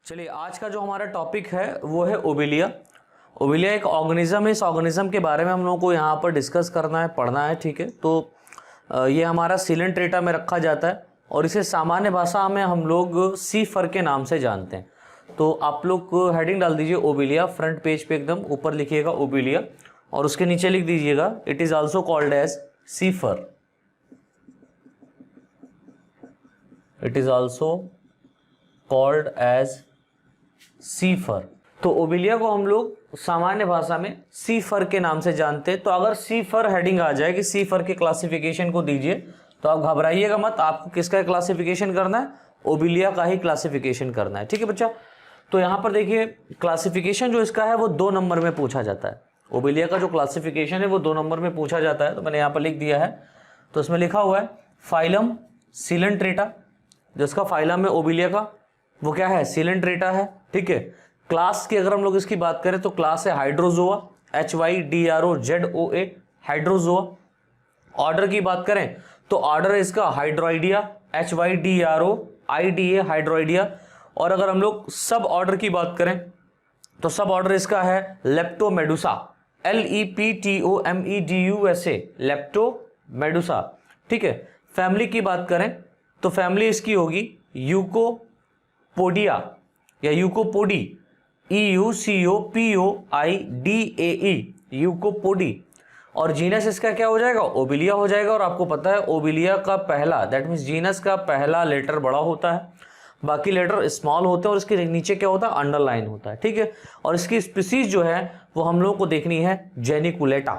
चलिए आज का जो हमारा टॉपिक है वो है ओबेलिया। ओबेलिया एक ऑर्गेनिज्म है। इस ऑर्गेनिज्म के बारे में हम लोगों को यहाँ पर डिस्कस करना है, पढ़ना है, ठीक है। तो ये हमारा सिलेंट्रेटा में रखा जाता है और इसे सामान्य भाषा में हम लोग सी फर के नाम से जानते हैं। तो आप लोग हेडिंग डाल दीजिए ओबेलिया, फ्रंट पेज पे एकदम ऊपर लिखिएगा ओबेलिया और उसके नीचे लिख दीजिएगा it is also called as sea fir. It is also called as sea fir. तो ओबेलिया को हम लोग सामान्य भाषा में सी फर के नाम से जानते हैं। तो अगर सी फर हेडिंग आ जाए कि सी फर के क्लासिफिकेशन को दीजिए तो आप घबराइएगा मत, आपको किसका क्लासिफिकेशन करना है? ओबेलिया का ही क्लासिफिकेशन करना है, ठीक है बच्चा। तो यहाँ पर देखिए क्लासिफिकेशन जो इसका है वो 2 नंबर में पूछा जाता है। ओबेलिया का जो क्लासिफिकेशन है वो 2 नंबर में पूछा जाता है। तो मैंने यहाँ पर लिख दिया है, तो इसमें लिखा हुआ है फाइलम सिलेंट्रेटा। जिसका फाइलम है ओबेलिया का वो क्या है? सिलेंट्रेटा है, ठीक है। क्लास की अगर हम लोग इसकी बात करें तो क्लास है हाइड्रोजोआ, HYDROZOA, हाइड्रोजोआ। ऑर्डर की बात करें तो ऑर्डर है इसका हाइड्रोइडिया, HYDROIDA, हाइड्रोइडिया। और अगर हम लोग सब ऑर्डर की बात करें तो सब ऑर्डर इसका है लेप्टोमेडुसा, LEPTOMEDUSA, लेप्टोमेडुसा, ठीक है। फैमिली की बात करें तो फैमिली इसकी होगी यूकोपोडिया या यूकोपोडी, EUCOPOIDAE, यूकोपोडी। और जीनस इसका क्या हो जाएगा? ओबेलिया हो जाएगा। और आपको पता है ओबेलिया का पहला, दैट मीन्स जीनस का पहला लेटर बड़ा होता है, बाकी लेटर स्मॉल होते हैं और इसके नीचे क्या होता है? अंडरलाइन होता है, ठीक है। और इसकी स्पीसीज जो है वो हम लोगों को देखनी है जेनिकुलेटा।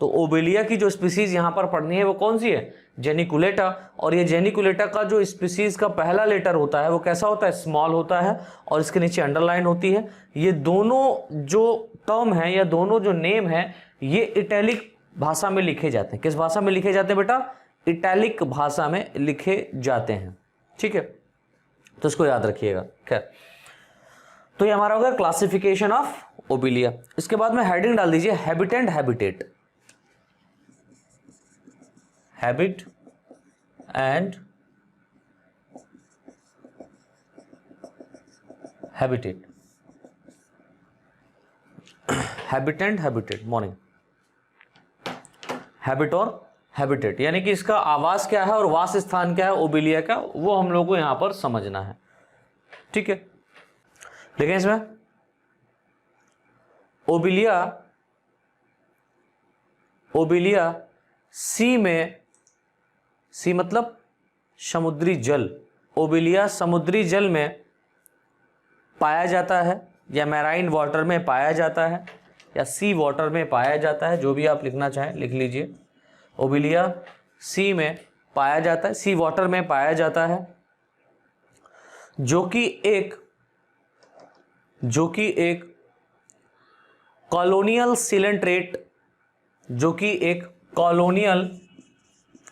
तो ओबेलिया की जो स्पीसीज यहाँ पर पढ़नी है वो कौन सी है? जेनिकुलेटा। और ये जेनिकुलेटा का जो स्पीसीज का पहला लेटर होता है वो कैसा होता है? स्मॉल होता है और इसके नीचे अंडरलाइन होती है। ये दोनों जो टर्म है या दोनों जो नेम है ये इटैलिक भाषा में लिखे जाते हैं। किस भाषा में लिखे जाते हैं बेटा? इटैलिक भाषा में लिखे जाते हैं, ठीक है। तो इसको याद रखिएगा। खैर, तो ये हमारा होगा क्लासिफिकेशन ऑफ ओबेलिया। इसके बाद में हेडिंग डाल दीजिए habit and habitat. Habit and habitat. Habit and habitat, morning. Habit और हैबिटेट यानी कि इसका आवास क्या है और वास स्थान क्या है ओबेलिया का, वो हम लोग को यहां पर समझना है, ठीक है। लेकिन इसमें ओबेलिया सी में, सी मतलब समुद्री जल, ओबेलिया समुद्री जल में पाया जाता है या मैराइन वाटर में पाया जाता है या सी वाटर में पाया जाता है, जो भी आप लिखना चाहें लिख लीजिए। ओबेलिया सी में पाया जाता है, सी वाटर में पाया जाता है, जो कि एक कॉलोनियल सिलेंट्रेट, जो कि एक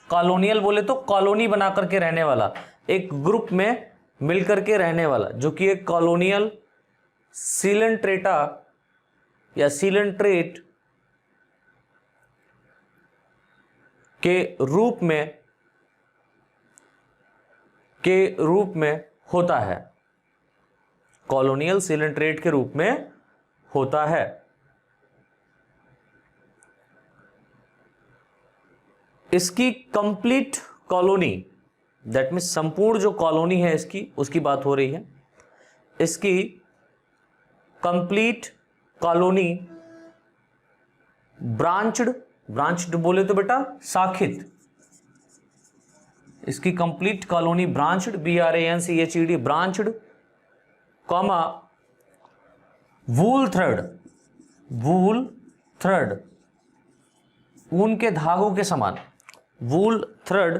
कॉलोनियल बोले तो कॉलोनी बना करके रहने वाला, एक ग्रुप में मिलकर के रहने वाला, जो कि एक कॉलोनियल सिलेंट्रेटा या सिलेंट्रेट के रूप में होता है। कॉलोनियल सिलेंट्रेट के रूप में होता है। इसकी कंप्लीट कॉलोनी, दैट मीन्स संपूर्ण जो कॉलोनी है इसकी, उसकी बात हो रही है। इसकी कंप्लीट कॉलोनी ब्रांच्ड बोले तो बेटा शाखित, इसकी complete colony branched, BRANCHED, branched, comma wool thread, ऊन के धागों के समान, वूल थ्रेड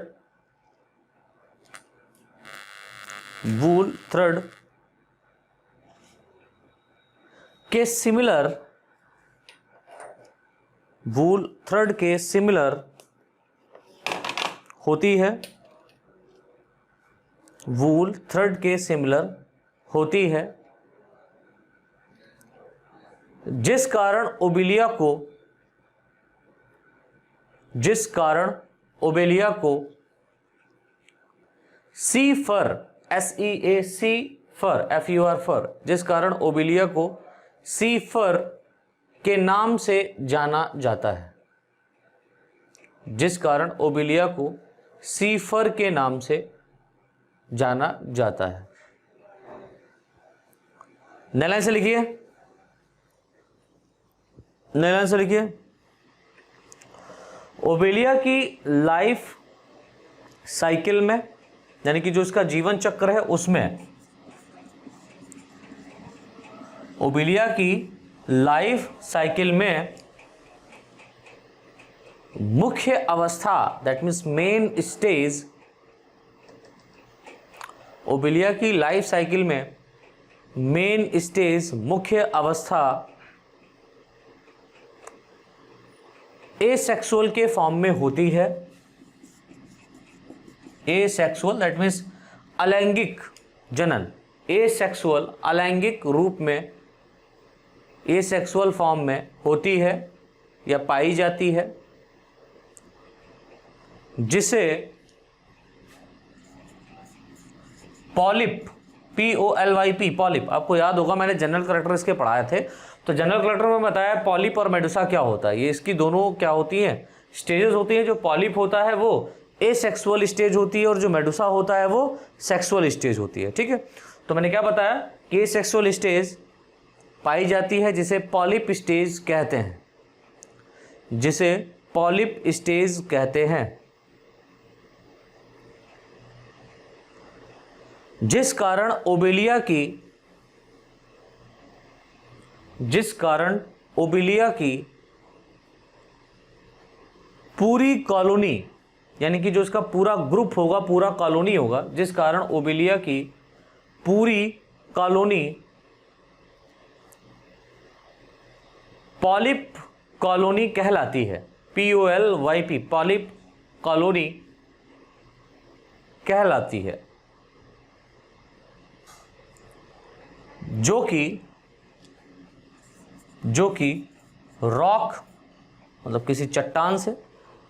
के सिमिलर, वूल थ्रेड के सिमिलर होती है, वूल थ्रेड के सिमिलर होती है, जिस कारण ओबेलिया को सी फर, SEA, सी फर, FUR फर, जिस कारण ओबिलिया को सी फर के नाम से जाना जाता है, जिस कारण ओबिलिया को सी फर के नाम से जाना जाता है। नए लाइन से लिखिए, नए लाइन से लिखिए। ओबिलिया की लाइफ साइकिल में, यानी कि जो इसका जीवन चक्र है उसमें, ओबिलिया की लाइफ साइकिल में मुख्य अवस्था, that means main stage, Obelia की लाइफ साइकिल में मेन स्टेज, मुख्य अवस्था एसेक्सुअल के फॉर्म में होती है। एसेक्सुअल दैट मीन्स अलैंगिक जनन, एसेक्सुअल अलैंगिक रूप में, एसेक्सुअल फॉर्म में होती है या पाई जाती है, जिसे पॉलिप, POLYP पॉलिप, आपको याद होगा मैंने जनरल करेक्टर इसके पढ़ाए थे, तो जनरल करेक्टर में बताया पॉलिप और मेडुसा क्या होता है। ये इसकी दोनों क्या होती हैं, स्टेजेस होती हैं। जो पॉलिप होता है वो एसेक्सुअल स्टेज होती है और जो मेडुसा होता है वो सेक्सुअल स्टेज होती है। ठीक है, तो मैंने क्या बताया कि एसेक्सुअल स्टेज पाई जाती है जिसे पॉलिप स्टेज कहते हैं, जिसे पॉलिप स्टेज कहते हैं, जिस कारण ओबिलिया की पूरी कॉलोनी, यानी कि जो इसका पूरा ग्रुप होगा, पूरा कॉलोनी होगा, जिस कारण ओबिलिया की पूरी कॉलोनी पॉलिप कॉलोनी कहलाती है। POLYP पॉलिप कॉलोनी कहलाती है, जो कि रॉक, मतलब किसी चट्टान से,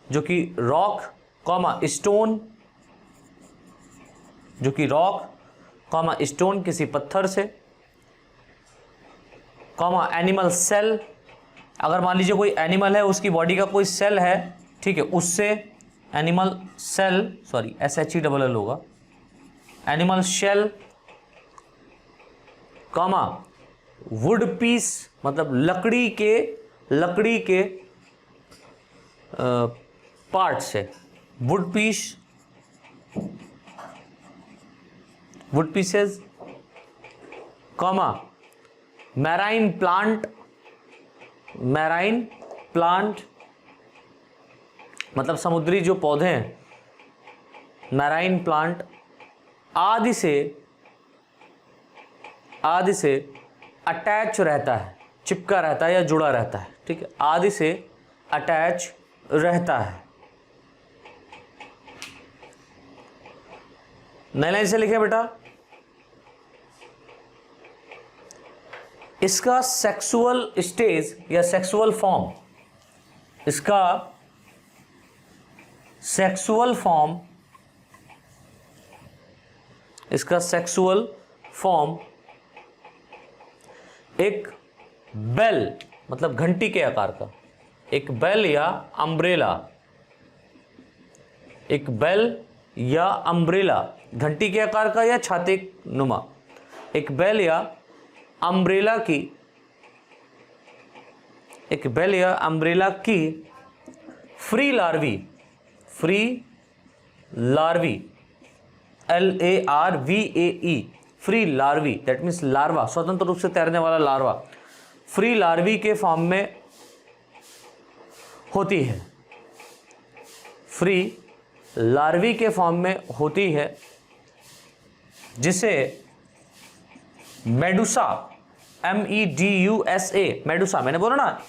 जो कि रॉक कॉमा स्टोन, जो कि रॉक कॉमा स्टोन किसी पत्थर से, कॉमा एनिमल सेल, अगर मान लीजिए कोई एनिमल है उसकी बॉडी का कोई सेल है, ठीक है, उससे एनिमल सेल, सॉरी SHELL होगा, animal shell, comma wood piece, मतलब लकड़ी के पार्ट से, wood pieces, comma marine plant, मतलब समुद्री जो पौधे हैं, मैराइन प्लांट आदि से अटैच रहता है, चिपका रहता है या जुड़ा रहता है। ठीक है, आदि से अटैच रहता है। नई लाइन से लिखे बेटा, इसका सेक्सुअल स्टेज या सेक्सुअल फॉर्म, इसका सेक्सुअल फॉर्म एक बेल, मतलब घंटी के आकार का, एक बेल या अम्ब्रेला, घंटी के आकार का या छाते नुमा, एक बेल या अम्ब्रेला की free larvae, LARVAE, free larvae, that means larva, स्वतंत्र रूप से तैरने वाला लार्वा, फ्री लार्वी के फॉर्म में होती है, फ्री लार्वी के फॉर्म में होती है, जिसे मेडुसा, MEDUSA, मेडुसा, मैंने बोला ना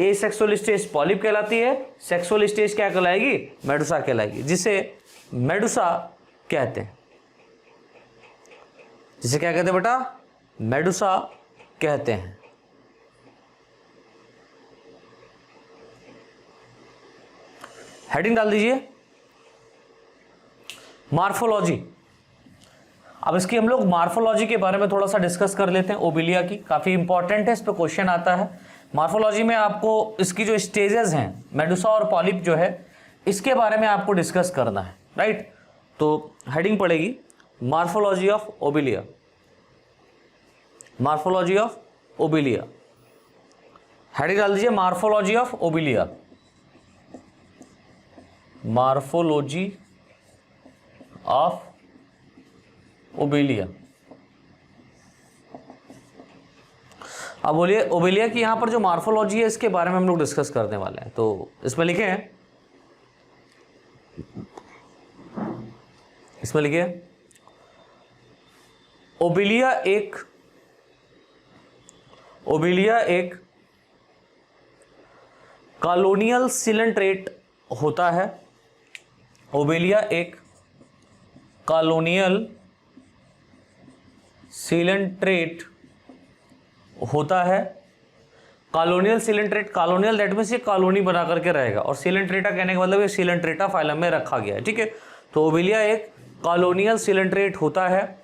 एसेक्सुअल स्टेज पॉलिप कहलाती है, सेक्सुअल स्टेज क्या कहलाएगी, मेडुसा कहलाएगी, जिसे मेडुसा कहते हैं, जिसे क्या कहते हैं बेटा, मेडुसा कहते हैं। हेडिंग डाल दीजिए, मॉर्फोलॉजी। अब इसकी हम लोग मार्फोलॉजी के बारे में थोड़ा सा डिस्कस कर लेते हैं। ओबिलिया की काफ़ी इंपॉर्टेंट है, इस पर क्वेश्चन आता है। मार्फोलॉजी में आपको इसकी जो स्टेजेस हैं, मेडुसा और पॉलिप जो है, इसके बारे में आपको डिस्कस करना है, राइट। तो हेडिंग पड़ेगी morphology of Obelia, morphology of Obelia. Heading डाल दीजिए morphology of Obelia, morphology of Obelia. अब बोलिए ओबिलिया की यहां पर जो मार्फोलॉजी है इसके बारे में हम लोग डिस्कस करने वाले हैं। तो इसमें लिखे हैं, इसमें लिखे ओबिलिया एक कॉलोनियल सिलेंट्रेट होता है। ओबिलिया एक कॉलोनियल सिलेंट्रेट होता है। Colonial coelenterate, colonial that means ये कॉलोनी बना करके रहेगा, और सिलेंट्रेटा कहने का मतलब ये सिलेंट्रेटा फाइलम में रखा गया है, ठीक है। तो ओबिलिया एक कॉलोनियल सिलेंट्रेट होता है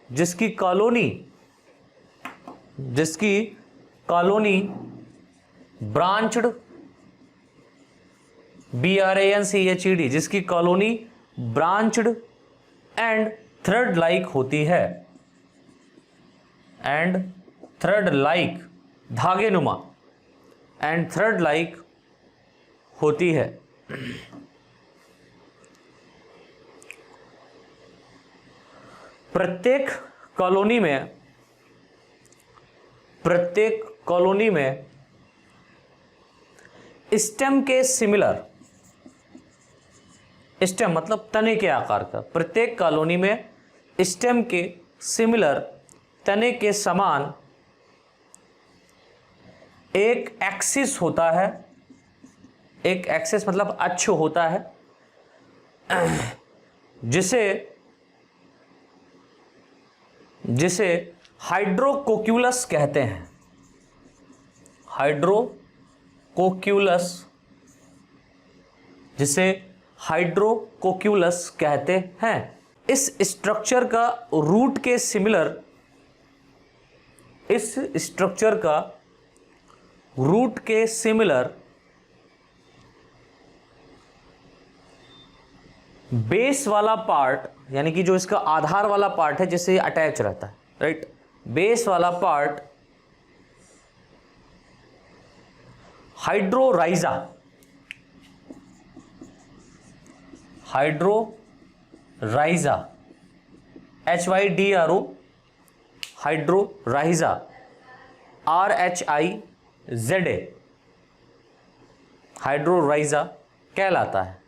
जिसकी कॉलोनी ब्रांच्ड, BRANCHED, जिसकी colony branched and thread like होती है, एंड थ्रेड लाइक, धागे नुमा, एंड थ्रेड लाइक होती है। प्रत्येक कॉलोनी में स्टेम के सिमिलर, स्टेम मतलब तने के आकार का, प्रत्येक कॉलोनी में स्टेम के सिमिलर, तने के समान एक एक्सिस होता है। एक एक्सिस मतलब अक्ष होता है, जिसे हाइड्रोकोक्यूलस कहते हैं। हाइड्रोकोक्यूलस, जिसे हाइड्रोकोक्यूलस कहते हैं। इस स्ट्रक्चर का रूट के सिमिलर, इस स्ट्रक्चर का रूट के सिमिलर बेस वाला पार्ट, यानी कि जो इसका आधार वाला पार्ट है जिससे अटैच रहता है, राइट, बेस वाला पार्ट हाइड्रोराइजा, हाइड्रोराइजा, HYDRO, हाइड्रोराइजा, RHIZA, हाइड्रोराइजा कहलाता है।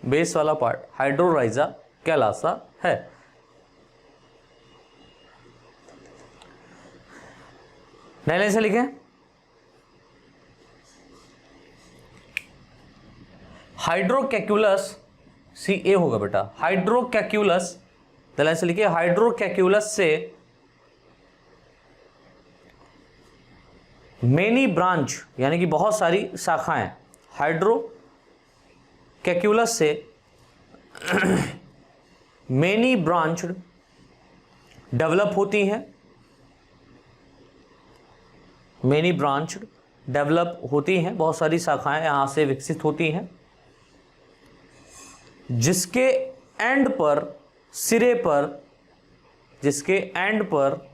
बेस वाला पार्ट हाइड्रोराइजा कहलाता है। नए लाइन से लिखें, हाइड्रोकैक्यूलस, CA होगा बेटा, हाइड्रोकैक्यूलस, लाइन से लिखिए, हाइड्रोकैक्यूलस से मेनी ब्रांच, यानी कि बहुत सारी शाखाएं, हाइड्रोकैक्यूलस से मेनी ब्रांच डेवलप होती हैं, मेनी ब्रांच डेवलप होती हैं, बहुत सारी शाखाएं यहां से विकसित होती हैं, जिसके एंड पर, सिरे पर, जिसके एंड पर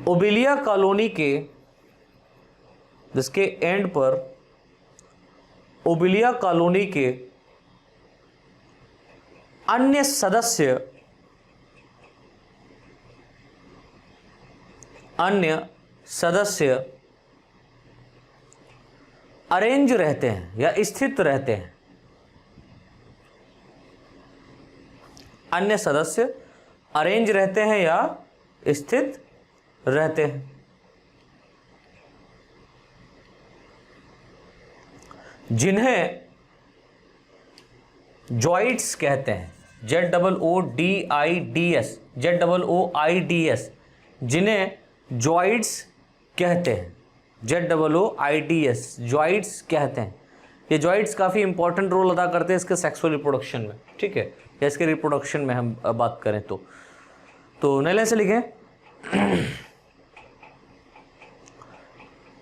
ओबिलिया कॉलोनी के, जिसके एंड पर ओबिलिया कॉलोनी के अन्य सदस्य अरेंज रहते हैं या स्थित रहते हैं। अन्य सदस्य अरेंज रहते हैं या स्थित रहते हैं, जिन्हें जॉइड्स कहते हैं, ZOODIDS, ZOOIDS, जिन्हें जॉइड्स कहते हैं, ZOOIDS, जॉइड्स कहते हैं। ये जॉइड्स काफ़ी इंपॉर्टेंट रोल अदा करते हैं इसके सेक्सुअल रिप्रोडक्शन में, ठीक है। या इसके रिप्रोडक्शन में हम बात करें तो नए लाइन से लिखें।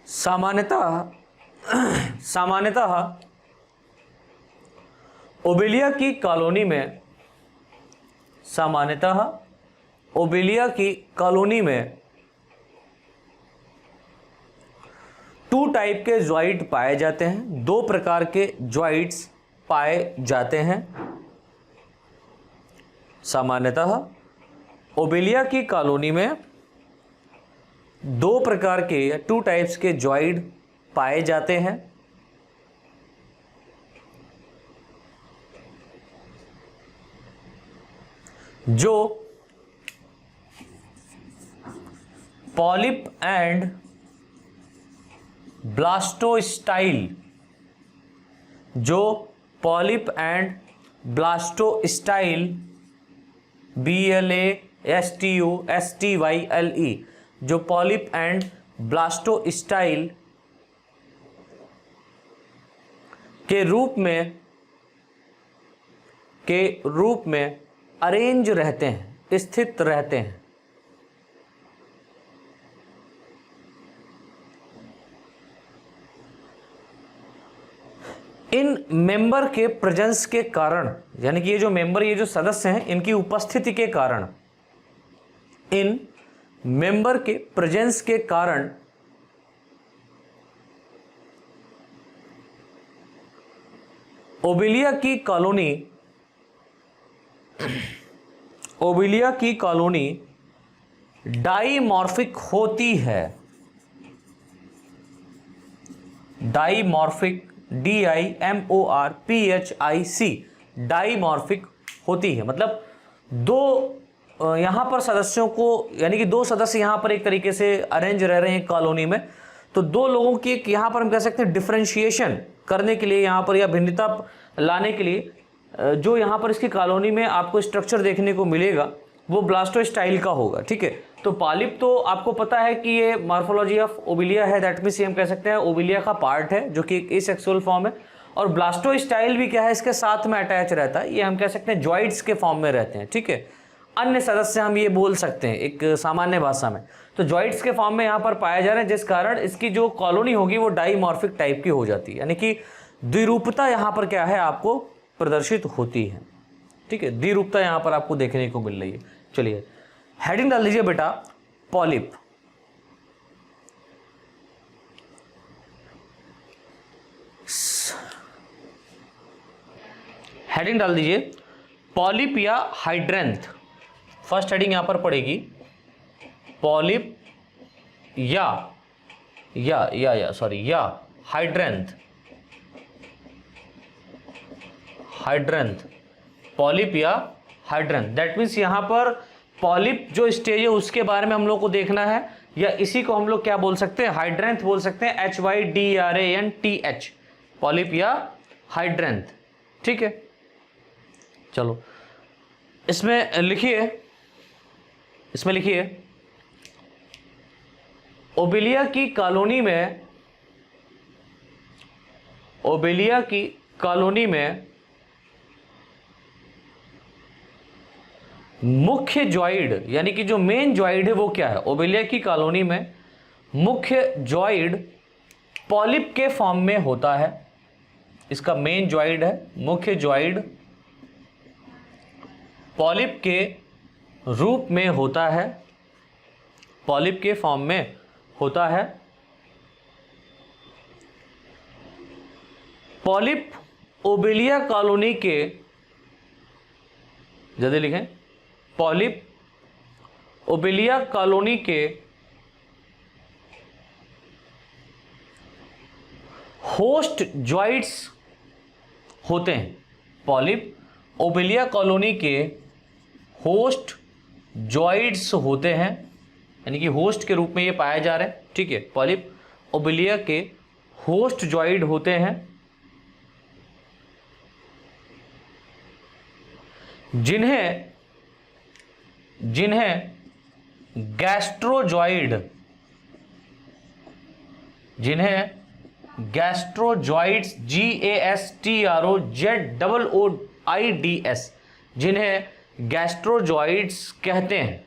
सामान्यतः ओबेलिया की कॉलोनी में टू टाइप के ज्वाइंट पाए जाते हैं, दो प्रकार के ज्वाइंट्स पाए जाते हैं। सामान्यतः ओबेलिया की कॉलोनी में दो प्रकार के या टू टाइप्स के ज्वाइंट पाए जाते हैं। जो पॉलिप एंड ब्लास्टोस्टाइल BLASTOSTYLE जो पॉलिप एंड ब्लास्टोस्टाइल के रूप में अरेंज रहते हैं, स्थित रहते हैं। इन मेंबर के प्रेजेंस के कारण, यानी कि ये जो मेंबर, ये जो सदस्य हैं, इनकी उपस्थिति के कारण, इन मेंबर के प्रेजेंस के कारण ओबेलिया की कॉलोनी डाइमॉर्फिक होती है। डाइमॉर्फिक DIMORPHIC डाइमॉर्फिक होती है। मतलब दो यहां पर सदस्यों को, यानी कि दो सदस्य यहां पर एक तरीके से अरेंज रह रहे हैं कॉलोनी में, तो दो लोगों की एक यहां पर हम कह सकते हैं डिफरेंशिएशन करने के लिए यहां पर, या भिन्नता लाने के लिए जो यहां पर इसकी कॉलोनी में आपको स्ट्रक्चर देखने को मिलेगा वो ब्लास्टोस्टाइल का होगा। ठीक है, तो पॉलिप तो आपको पता है कि ये मॉर्फोलॉजी ऑफ ओबेलिया है, दैट मींस हम कह सकते हैं ओबेलिया का पार्ट है जो कि एक एसेक्सुअल फॉर्म है। और ब्लास्टोस्टाइल भी क्या है, इसके साथ में अटैच रहता है, ये हम कह सकते हैं ज्वाइंट्स के फॉर्म में रहते हैं। ठीक है, अन्य सदस्य हम ये बोल सकते हैं एक सामान्य भाषा में, तो ज्वाइंट्स के फॉर्म में यहाँ पर पाए जा रहे हैं, जिस कारण इसकी जो कॉलोनी होगी वो डाइमॉर्फिक टाइप की हो जाती है, यानी कि द्विरूपता यहाँ पर क्या है आपको प्रदर्शित होती है। ठीक है, द्विरूपता यहाँ पर आपको देखने को मिल रही है। चलिए हेडिंग डाल दीजिए बेटा, पॉलिप। हेडिंग डाल दीजिए पॉलिप या हाइड्रेंथ। फर्स्ट हेडिंग यहां पर पड़ेगी पॉलिप या हाइड्रेंथ। पॉलिप या हाइड्रेंथ, दैट मीन्स यहां पर पॉलिप जो स्टेज है उसके बारे में हम लोग को देखना है, या इसी को हम लोग क्या बोल सकते हैं, हाइड्रेंथ बोल सकते हैं, HYDRANTH, पॉलिप या हाइड्रेंथ। ठीक है, चलो इसमें लिखिए ओबेलिया की कॉलोनी में मुख्य ज्वाइड, यानी कि जो मेन ज्वाइड है वो क्या है, ओबेलिया की कॉलोनी में मुख्य ज्वाइड पॉलिप के फॉर्म में होता है। इसका मेन ज्वाइड है, मुख्य ज्वाइड पॉलिप के रूप में होता है, पॉलिप के फॉर्म में होता है। पॉलिप ओबेलिया कॉलोनी के, जल्दी लिखें, पॉलिप ओबेलिया कॉलोनी के होस्ट ज्वाइंट्स होते हैं। पॉलिप ओबेलिया कॉलोनी के होस्ट ज्वाइंट्स होते हैं, यानी कि होस्ट के रूप में ये पाए जा रहे हैं। ठीक है, पॉलिप ओबेलिया के होस्ट ज्वाइंट होते हैं जिन्हें गैस्ट्रोजॉइड GASTROZOIDS जिन्हें गैस्ट्रोजॉइड्स कहते हैं,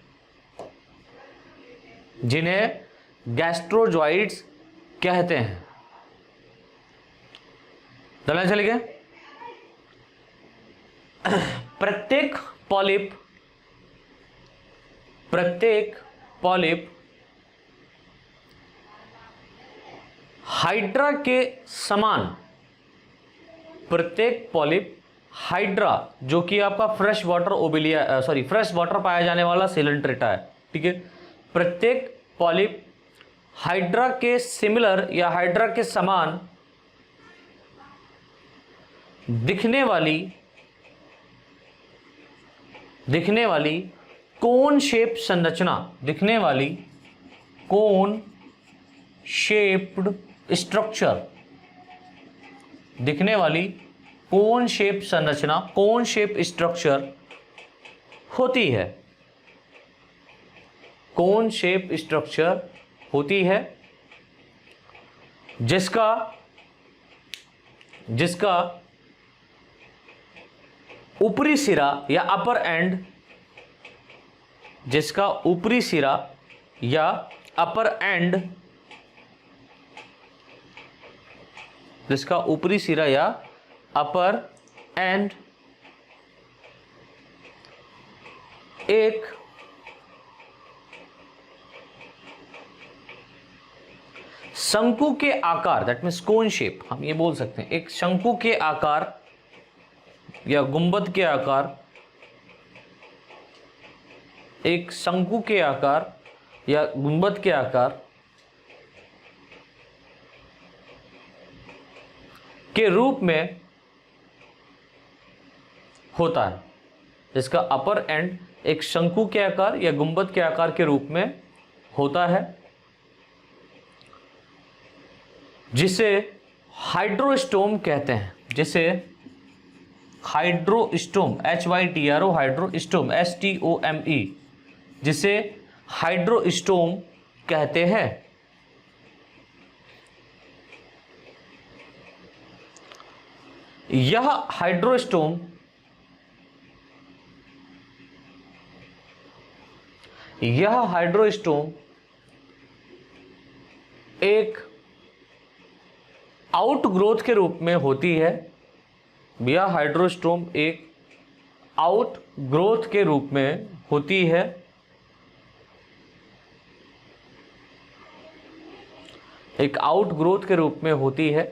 जिन्हें गैस्ट्रोजॉइड्स कहते हैं। चलना चल गया। प्रत्येक पॉलिप हाइड्रा के समान, प्रत्येक पॉलिप हाइड्रा जो कि आपका फ्रेश वाटर पाया जाने वाला सिलेंट्रेटा है, ठीक है। प्रत्येक पॉलिप हाइड्रा के सिमिलर या हाइड्रा के समान दिखने वाली कोन शेप संरचना, दिखने वाली कोन शेप्ड स्ट्रक्चर, दिखने वाली कोन शेप संरचना, कोन शेप स्ट्रक्चर होती है, कोन शेप स्ट्रक्चर होती है, जिसका ऊपरी सिरा या अपर एंड, जिसका ऊपरी सिरा या अपर एंड, जिसका ऊपरी सिरा या अपर एंड एक शंकु के आकार, दैट मीन्स कोन शेप, हम ये बोल सकते हैं एक शंकु के आकार या गुंबद के आकार, एक शंकु के आकार या गुंबद के आकार के रूप में होता है, जिसका अपर एंड एक शंकु के आकार या गुंबद के आकार के रूप में होता है, जिसे हाइड्रोस्टोम कहते हैं, जिसे हाइड्रोस्टोम, HYDRO हाइड्रोस्टोम, STOME, जिसे हाइड्रोस्टोम कहते हैं। यह हाइड्रोस्टोम एक आउटग्रोथ के रूप में होती है, यह हाइड्रोस्टोम एक आउटग्रोथ के रूप में होती है, एक आउटग्रोथ के रूप में होती है,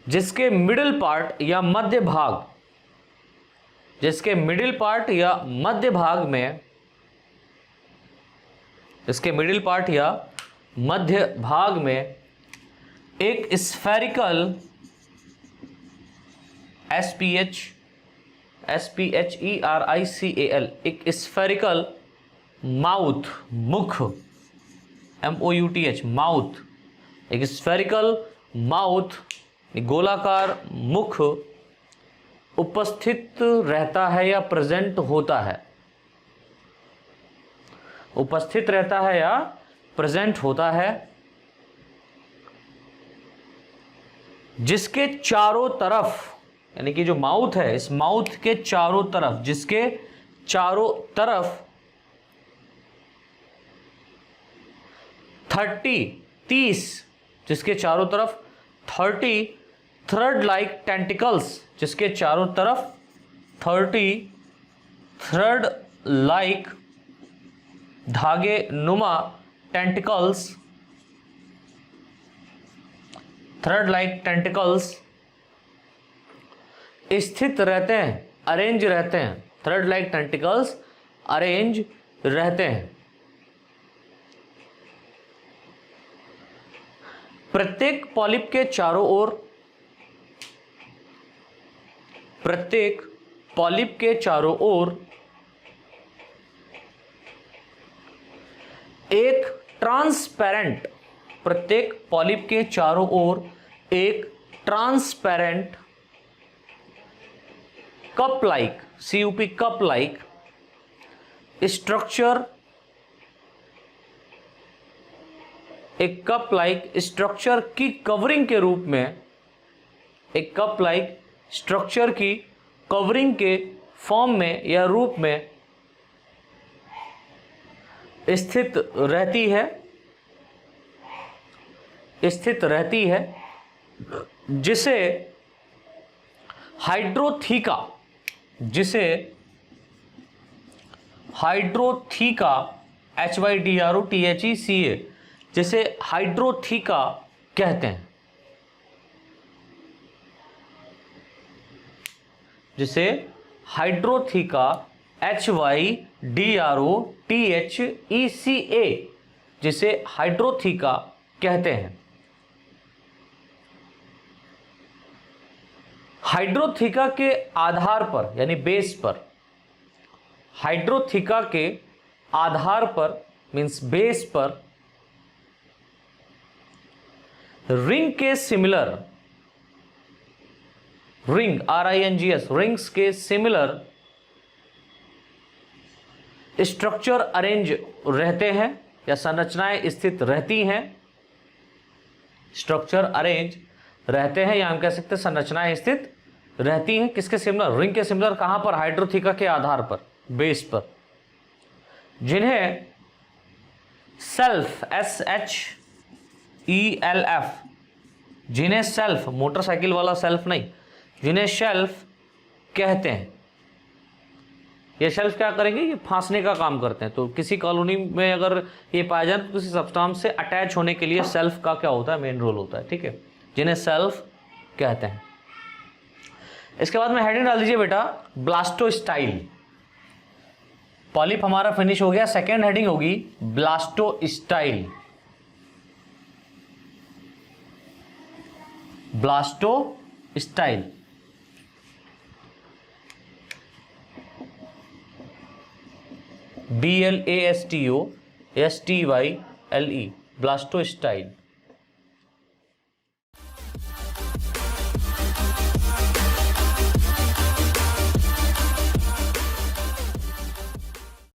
जिसके मिडिल पार्ट या मध्य भाग, जिसके मिडिल पार्ट या मध्य भाग में, इसके मिडिल पार्ट या मध्य भाग में एक स्फेरिकल SPHERICAL, एक स्फेरिकल माउथ, मुख, MOUTH, माउथ, एक स्फेरिकल माउथ, गोलाकार मुख उपस्थित रहता है या प्रेजेंट होता है, उपस्थित रहता है या प्रेजेंट होता है, जिसके चारों तरफ, यानी कि जो माउथ है, इस माउथ के चारों तरफ, जिसके चारों तरफ 30, जिसके चारों तरफ 30 थ्रेड लाइक टेंटिकल्स, जिसके चारों तरफ 30 थ्रेड लाइक धागे नुमा टेंटिकल्स, थ्रेड लाइक टेंटिकल्स स्थित रहते हैं, अरेंज रहते हैं, थ्रेड लाइक टेंटिकल्स अरेंज रहते हैं। प्रत्येक पॉलिप के चारों ओर, प्रत्येक पॉलिप के चारों ओर एक ट्रांसपेरेंट, प्रत्येक पॉलिप के चारों ओर एक transparent cup like, CUP cup like structure, एक कप लाइक स्ट्रक्चर की कवरिंग के रूप में, एक कप लाइक स्ट्रक्चर की कवरिंग के फॉर्म में या रूप में स्थित रहती है जिसे हाइड्रोथीका HYDROTHECA जिसे हाइड्रोथीका कहते हैं, जिसे हाइड्रोथीका HYDROTHECA जिसे हाइड्रोथीका कहते हैं। हाइड्रोथीका के आधार पर यानी बेस पर, हाइड्रोथीका के आधार पर मींस बेस पर रिंग के सिमिलर, रिंग RINGS रिंग्स के सिमिलर स्ट्रक्चर अरेंज रहते हैं या संरचनाएं स्थित रहती हैं। स्ट्रक्चर अरेंज रहते हैं या हम कह सकते हैं संरचनाएं स्थित रहती हैं किसके सिमिलर, रिंग के सिमिलर। कहां पर? हाइड्रोथीका के आधार पर, बेस पर, जिन्हें सेल्फ SHELF, जिन्हें सेल्फ, मोटरसाइकिल वाला सेल्फ नहीं, जिन्हें शेल्फ कहते हैं। ये शेल्फ क्या करेंगे? ये फांसने का काम करते हैं। तो किसी कॉलोनी में अगर ये पाया जाए तो किसी सब्सटेंस से अटैच होने के लिए सेल्फ का क्या होता है? मेन रोल होता है। ठीक है, जिन्हें सेल्फ कहते हैं। इसके बाद में हेडिंग डाल दीजिए बेटा ब्लास्टोस्टाइल। पॉलिप हमारा फिनिश हो गया, सेकेंड हेडिंग होगी ब्लास्टोस्टाइल। ब्लास्टोस्टाइल BLASTOSTYLE ब्लास्टोस्टाइल।